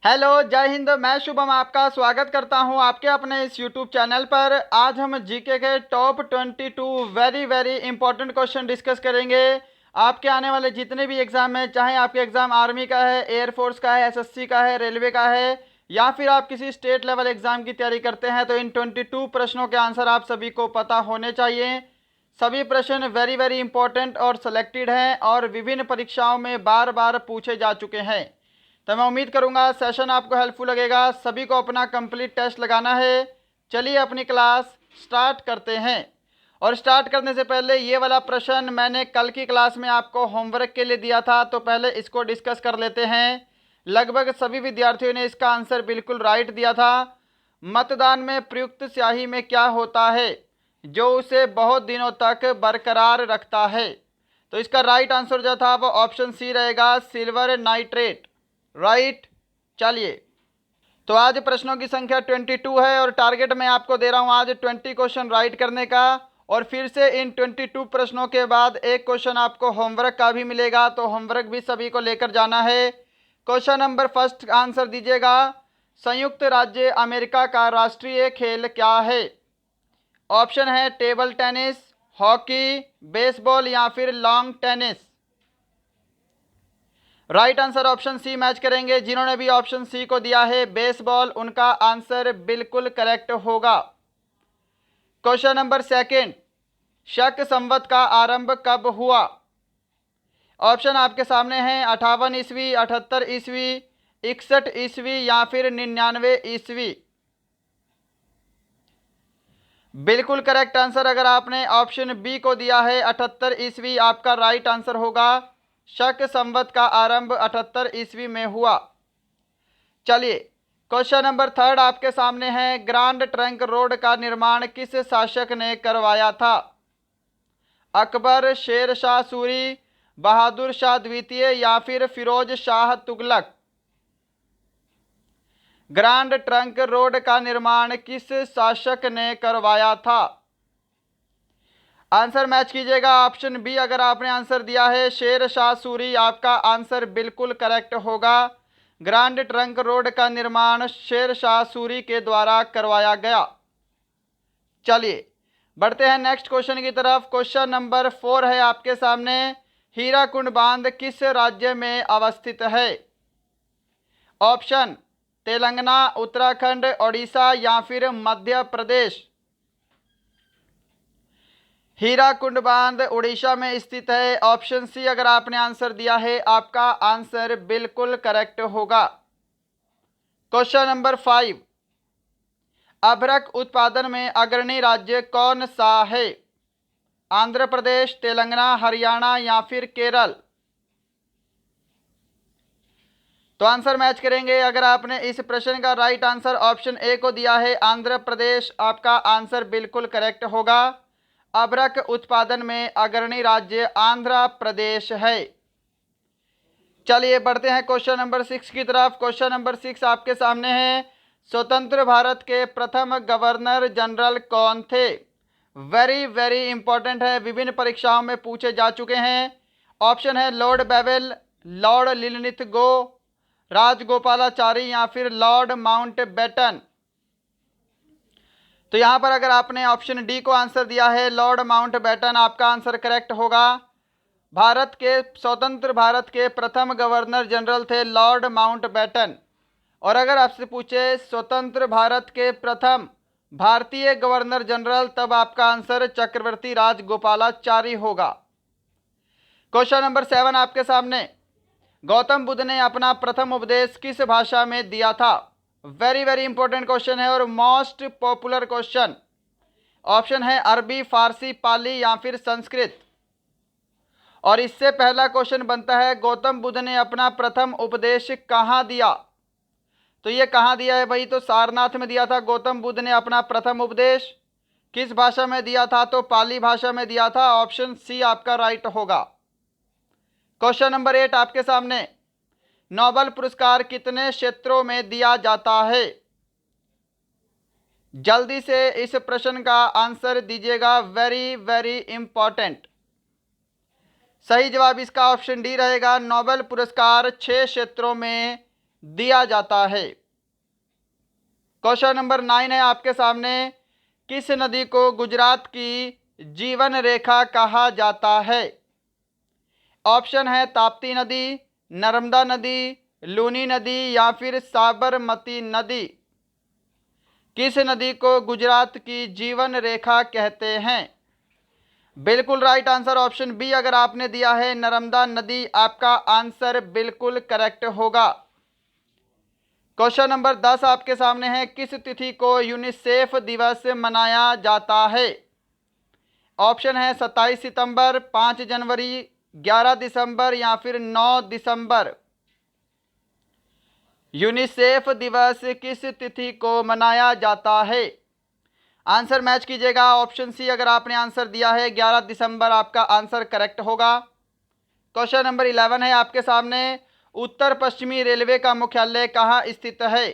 Hello, जय हिंद। मैं शुभम आपका स्वागत करता हूं आपके अपने इस यूट्यूब चैनल पर। आज हम जीके के top 22 very very important question discuss करेंगे। आपके आने वाले जितने भी एग्जाम हैं, चाहे आपके एग्जाम आर्मी का है, एयरफोर्स का है, एसएससी का है, रेलवे का है, या फिर आप किसी स्टेट लेवल एग्जाम की तैयारी करते हैं, तो इन 22 प्रश्नों के आंसर आप सभी को पता होने चाहिए। सभी प्रश्न वेरी वेरी इंपॉर्टेंट और सिलेक्टेड हैं और विभिन्न परीक्षाओं में बार बार पूछे जा चुके हैं। तो मैं उम्मीद करूंगा सेशन आपको हेल्पफुल लगेगा। सभी को अपना कंप्लीट टेस्ट लगाना है। चलिए अपनी क्लास स्टार्ट करते हैं। और स्टार्ट करने से पहले ये वाला प्रश्न मैंने कल की क्लास में आपको होमवर्क के लिए दिया था, तो पहले इसको डिस्कस कर लेते हैं। लगभग सभी विद्यार्थियों ने इसका आंसर बिल्कुल राइट दिया था। मतदान में प्रयुक्त स्याही में क्या होता है जो उसे बहुत दिनों तक बरकरार रखता है? तो इसका राइट आंसर जो था वो ऑप्शन सी रहेगा, सिल्वर नाइट्रेट। राइट। चलिए, तो आज प्रश्नों की संख्या 22 है और टारगेट मैं आपको दे रहा हूं आज 20 क्वेश्चन राइट करने का। और फिर से इन 22 प्रश्नों के बाद एक क्वेश्चन आपको होमवर्क का भी मिलेगा, तो होमवर्क भी सभी को लेकर जाना है। क्वेश्चन नंबर फर्स्ट आंसर दीजिएगा। संयुक्त राज्य अमेरिका का राष्ट्रीय खेल क्या है? ऑप्शन है टेबल टेनिस, हॉकी, बेसबॉल या फिर lawn tennis. Right answer option C match करेंगे। जिन्होंने भी ऑप्शन सी को दिया है बेसबॉल, उनका आंसर बिल्कुल करेक्ट होगा। क्वेश्चन नंबर सेकंड, शक संवत का आरंभ कब हुआ? ऑप्शन आपके सामने हैं 58 ईस्वी, 78 ईस्वी, 61 ईस्वी या फिर 99 ईस्वी। बिल्कुल करेक्ट आंसर अगर आपने ऑप्शन बी को दिया है 78 ईस्वी, आपका राइट आंसर होगा। शक संवत का आरंभ 78 ईस्वी में हुआ। चलिए, क्वेश्चन नंबर थर्ड आपके सामने है। ग्रांड ट्रंक रोड का निर्माण किस शासक ने करवाया था? अकबर, शेर शाह सूरी, बहादुर शाह द्वितीय या फिर Firoz Shah Tughlaq. Grand Trunk Road का निर्माण किस शासक ने करवाया था? आंसर मैच कीजिएगा। ऑप्शन बी अगर आपने आंसर दिया है शेर शाह सूरी, आपका आंसर बिल्कुल करेक्ट होगा। ग्रांड ट्रंक रोड का निर्माण शेर शाह सूरी के द्वारा करवाया गया। चलिए बढ़ते हैं नेक्स्ट क्वेश्चन की तरफ। क्वेश्चन नंबर 4 है आपके सामने। हीराकुंड बांध किस राज्य में अवस्थित है? ऑप्शन तेलंगाना, उत्तराखंड, ओडिशा या फिर मध्य प्रदेश। हीराकुंड बांध उड़ीसा में स्थित है। ऑप्शन सी अगर आपने आंसर दिया है, आपका आंसर बिल्कुल करेक्ट होगा। क्वेश्चन नंबर 5, अभ्रक उत्पादन में अग्रणी राज्य कौन सा है? आंध्र प्रदेश, तेलंगाना, हरियाणा या फिर केरल। तो आंसर मैच करेंगे। अगर आपने इस प्रश्न का राइट आंसर ऑप्शन ए को दिया है आंध्र प्रदेश, आपका आंसर बिल्कुल करेक्ट होगा। अभ्रक उत्पादन में अग्रणी राज्य आंध्र प्रदेश है। चलिए बढ़ते हैं क्वेश्चन नंबर 6 की तरफ। क्वेश्चन नंबर 6 आपके सामने है। स्वतंत्र भारत के प्रथम गवर्नर जनरल कौन थे? वेरी वेरी इंपॉर्टेंट है, विभिन्न परीक्षाओं में पूछे जा चुके हैं। ऑप्शन है Lord Wavell, Lord Linlithgow, Rajagopalachari या फिर लॉर्ड माउंटबेटन। तो यहां पर अगर आपने ऑप्शन डी को आंसर दिया है लॉर्ड माउंटबेटन, आपका आंसर करेक्ट होगा। भारत के स्वतंत्र भारत के प्रथम गवर्नर जनरल थे लॉर्ड माउंटबेटन। और अगर आपसे पूछे स्वतंत्र भारत के प्रथम भारतीय गवर्नर जनरल, तब आपका आंसर चक्रवर्ती राजगोपालाचारी होगा। क्वेश्चन नंबर 7 आपके सामने। गौतम बुद्ध ने अपना प्रथम उपदेश किस भाषा में दिया था? वेरी वेरी इंपॉर्टेंट क्वेश्चन है और मोस्ट पॉपुलर क्वेश्चन। ऑप्शन है अरबी, फारसी, पाली या फिर संस्कृत। और इससे पहला क्वेश्चन बनता है गौतम बुद्ध ने अपना प्रथम उपदेश कहाँ दिया? तो ये कहाँ दिया है भाई? तो सारनाथ में दिया था गौतम बुद्ध ने अपना प्रथम उपदेश। किस भाषा में दिया था? तो पाली भाषा में दिया था। ऑप्शन सी आपका राइट होगा। क्वेश्चन नंबर 8 आपके सामने। नोबेल पुरस्कार कितने क्षेत्रों में दिया जाता है? जल्दी से इस प्रश्न का आंसर दीजिएगा, वेरी वेरी इंपॉर्टेंट। सही जवाब इसका ऑप्शन डी रहेगा। नोबेल पुरस्कार 6 क्षेत्रों में दिया जाता है। क्वेश्चन नंबर 9 है आपके सामने, किस नदी को गुजरात की जीवन रेखा कहा जाता है? ऑप्शन है ताप्ती नदी, नर्मदा नदी, लूनी नदी या फिर साबरमती नदी। किस नदी को गुजरात की जीवन रेखा कहते हैं? बिल्कुल राइट आंसर ऑप्शन बी अगर आपने दिया है नर्मदा नदी, आपका आंसर बिल्कुल करेक्ट होगा। क्वेश्चन नंबर 10 आपके सामने है, किस तिथि को यूनिसेफ दिवस मनाया जाता है? ऑप्शन है 27 सितंबर, 5 जनवरी, 11 दिसंबर या फिर 9 दिसंबर। यूनिसेफ दिवस किस तिथि को मनाया जाता है? आंसर मैच कीजिएगा। ऑप्शन सी अगर आपने आंसर दिया है 11 दिसंबर, आपका आंसर करेक्ट होगा। क्वेश्चन नंबर 11 है आपके सामने, उत्तर पश्चिमी रेलवे का मुख्यालय कहाँ स्थित है?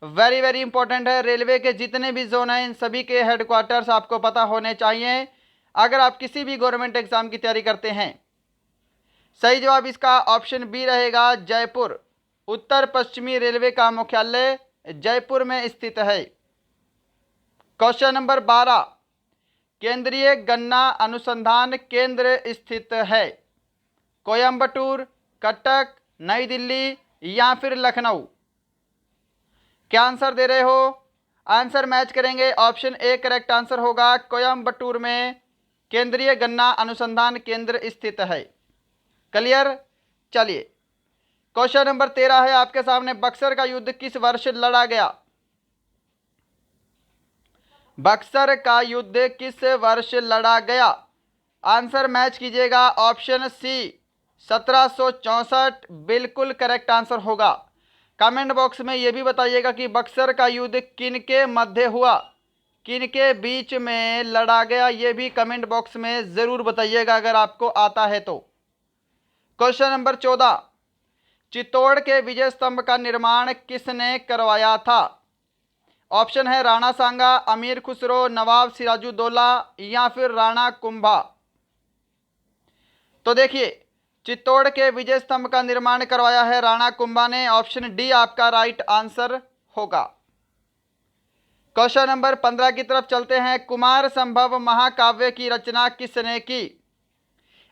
वेरी वेरी इंपॉर्टेंट है। रेलवे के जितने भी जोन हैं इन सभी के हेडक्वार्टर्स आपको पता होने चाहिए अगर आप किसी भी गवर्नमेंट एग्जाम की तैयारी करते हैं। सही जवाब इसका ऑप्शन बी रहेगा, जयपुर। उत्तर पश्चिमी रेलवे का मुख्यालय जयपुर में स्थित है। क्वेश्चन नंबर 12, केंद्रीय गन्ना अनुसंधान केंद्र स्थित है? कोयंबटूर, कटक, नई दिल्ली या फिर लखनऊ? क्या आंसर दे रहे हो? आंसर मैच करेंगे। ऑप्शन ए करेक्ट आंसर होगा, कोयंबटूर में केंद्रीय गन्ना अनुसंधान केंद्र स्थित है। क्लियर? चलिए क्वेश्चन नंबर 13 है आपके सामने, बक्सर का युद्ध किस वर्ष लड़ा गया? बक्सर का युद्ध किस वर्ष लड़ा गया? आंसर मैच कीजिएगा। ऑप्शन सी 1764 बिल्कुल करेक्ट आंसर होगा। कमेंट बॉक्स में यह भी बताइएगा कि बक्सर का युद्ध किनके मध्य हुआ, किनके बीच में लड़ा गया, यह भी कमेंट बॉक्स में जरूर बताइएगा अगर आपको आता है तो। क्वेश्चन नंबर 14, चित्तौड़ के विजय स्तंभ का निर्माण किसने करवाया था? ऑप्शन है राणा सांगा, अमीर खुसरो, नवाब सिराजुद्दौला या फिर राणा कुंभा। तो देखिए, चित्तौड़ के विजय स्तंभ का निर्माण करवाया है राणा कुंभा ने। ऑप्शन डी आपका राइट आंसर होगा। क्वेश्चन नंबर 15 की तरफ चलते हैं, कुमार संभव महाकाव्य की रचना किसने की?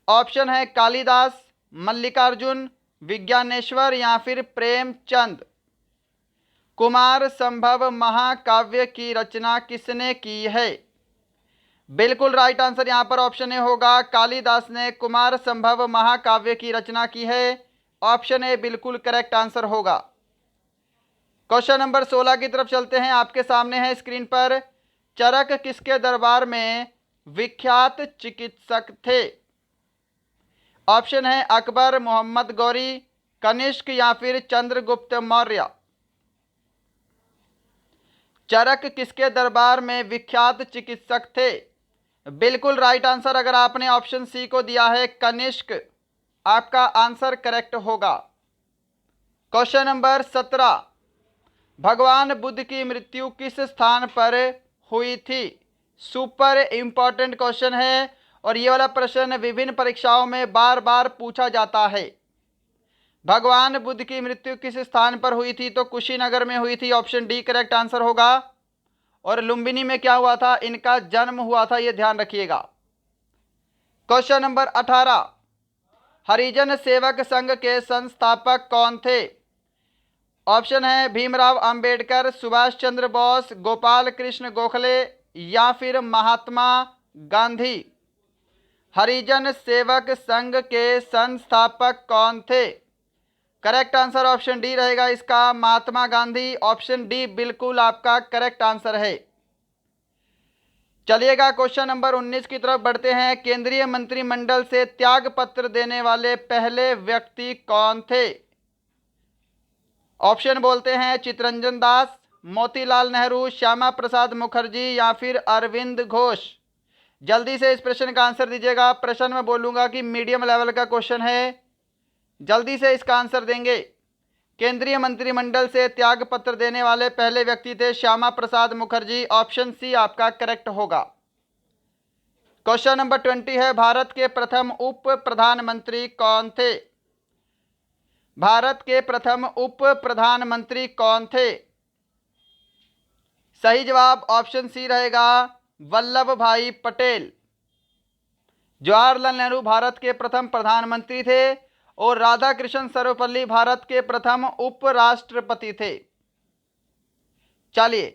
ऑप्शन है कालिदास, मल्लिकार्जुन, विज्ञानेश्वर या फिर प्रेमचंद। कुमार संभव महाकाव्य की रचना किसने की है? बिल्कुल राइट आंसर यहां पर ऑप्शन ए होगा, कालिदास ने कुमार संभव महाकाव्य की रचना की है। ऑप्शन ए बिल्कुल करेक्ट आंसर होगा। क्वेश्चन नंबर 16 की तरफ चलते हैं, आपके सामने है स्क्रीन पर, चरक किसके दरबार में विख्यात चिकित्सक थे? ऑप्शन है अकबर, मोहम्मद गौरी, कनिष्क या फिर चंद्रगुप्त मौर्य। चरक किसके दरबार में विख्यात चिकित्सक थे? बिल्कुल राइट आंसर अगर आपने ऑप्शन सी को दिया है कनिष्क, आपका आंसर करेक्ट होगा। क्वेश्चन नंबर 17, भगवान बुद्ध की मृत्यु किस स्थान पर हुई थी? सुपर इंपॉर्टेंट क्वेश्चन है और ये वाला प्रश्न विभिन्न परीक्षाओं में बार बार पूछा जाता है। भगवान बुद्ध की मृत्यु किस स्थान पर हुई थी? तो कुशीनगर में हुई थी। ऑप्शन डी करेक्ट आंसर होगा। और लुम्बिनी में क्या हुआ था? इनका जन्म हुआ था, यह ध्यान रखिएगा। क्वेश्चन नंबर 18, हरिजन सेवक संघ के संस्थापक कौन थे? ऑप्शन है भीमराव अंबेडकर, सुभाष चंद्र बोस, गोपाल कृष्ण गोखले या फिर महात्मा गांधी। हरिजन सेवक संघ के संस्थापक कौन थे? करेक्ट आंसर ऑप्शन डी रहेगा इसका, महात्मा गांधी। ऑप्शन डी बिल्कुल आपका करेक्ट आंसर है। चलिएगा क्वेश्चन नंबर 19 की तरफ बढ़ते हैं, केंद्रीय मंत्रिमंडल से त्याग पत्र देने वाले पहले व्यक्ति कौन थे? ऑप्शन बोलते हैं चितरंजन दास, मोतीलाल नेहरू, श्यामा प्रसाद मुखर्जी या फिर अरविंद घोष। जल्दी से इस प्रश्न का आंसर दीजिएगा। प्रश्न में बोलूंगा कि मीडियम लेवल का क्वेश्चन है, जल्दी से इसका आंसर देंगे। केंद्रीय मंत्रिमंडल से त्याग पत्र देने वाले पहले व्यक्ति थे श्यामा प्रसाद मुखर्जी। ऑप्शन सी आपका करेक्ट होगा। क्वेश्चन नंबर 20 है, भारत के प्रथम उप प्रधानमंत्री कौन थे? भारत के प्रथम उप प्रधानमंत्री कौन थे? सही जवाब ऑप्शन सी रहेगा, वल्लभ भाई पटेल। जवाहरलाल नेहरू भारत के प्रथम प्रधानमंत्री थे और राधा कृष्ण सर्वपल्ली भारत के प्रथम उपराष्ट्रपति थे। चलिए,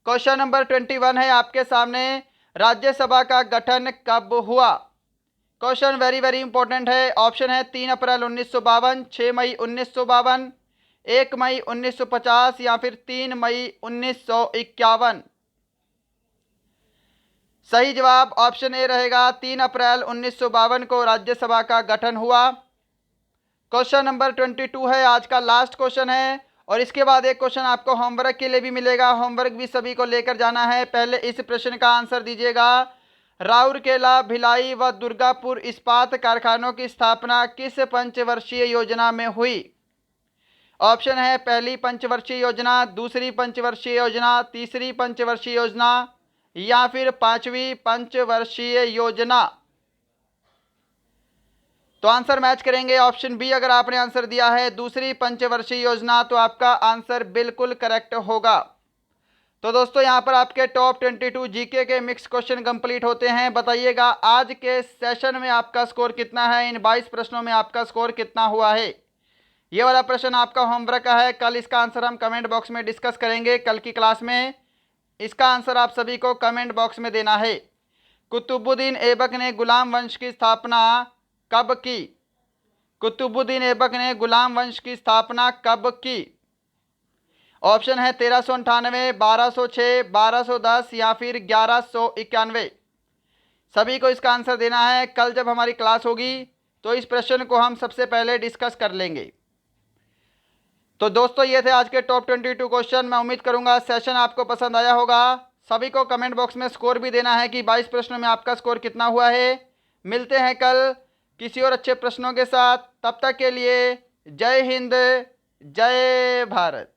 क्वेश्चन नंबर 21 है आपके सामने, राज्यसभा का गठन कब हुआ? क्वेश्चन वेरी वेरी इंपॉर्टेंट है। ऑप्शन है 3 अप्रैल 1952, 6 मई 1952, 1 मई 1950 या फिर 3 मई 1951। सही जवाब ऑप्शन ए रहेगा, 3 अप्रैल 1952 को राज्यसभा का गठन हुआ। क्वेश्चन नंबर 22 है, आज का लास्ट क्वेश्चन है और इसके बाद एक क्वेश्चन आपको होमवर्क के लिए भी मिलेगा। होमवर्क भी सभी को लेकर जाना है। पहले इस प्रश्न का आंसर दीजिएगा। राउरकेला, भिलाई व दुर्गापुर इस्पात कारखानों की स्थापना किस पंचवर्षीय योजना में हुई? ऑप्शन है पहली पंचवर्षीय योजना, दूसरी पंचवर्षीय योजना, तीसरी पंचवर्षीय योजना या फिर पांचवी पंचवर्षीय योजना। तो आंसर मैच करेंगे ऑप्शन बी। अगर आपने आंसर दिया है दूसरी पंचवर्षीय योजना तो आपका आंसर बिल्कुल करेक्ट होगा। तो दोस्तों, यहाँ पर आपके टॉप 22 जीके के मिक्स क्वेश्चन कंप्लीट होते हैं। बताइएगा आज के सेशन में आपका स्कोर कितना है, इन 22 प्रश्नों में आपका स्कोर कितना हुआ है। ये वाला प्रश्न आपका होमवर्क का है। कल इसका आंसर हम कमेंट बॉक्स में डिस्कस करेंगे कल की क्लास में। इसका आंसर आप सभी को कमेंट बॉक्स में देना है। कुतुबुद्दीन ऐबक ने गुलाम वंश की स्थापना कब की? कुतुबुद्दीन ऐबक ने गुलाम वंश की स्थापना कब की? ऑप्शन है 1398, 1206, 1210 या फिर 1191। सभी को इसका आंसर देना है। कल जब हमारी क्लास होगी तो इस प्रश्न को हम सबसे पहले डिस्कस कर लेंगे। तो दोस्तों, ये थे आज के टॉप 22 क्वेश्चन। मैं उम्मीद करूंगा सेशन आपको पसंद आया होगा। सभी को कमेंट बॉक्स में स्कोर भी देना है कि 22 प्रश्नों में आपका स्कोर कितना हुआ है। मिलते हैं कल किसी और अच्छे प्रश्नों के साथ। तब तक के लिए जय हिंद, जय भारत।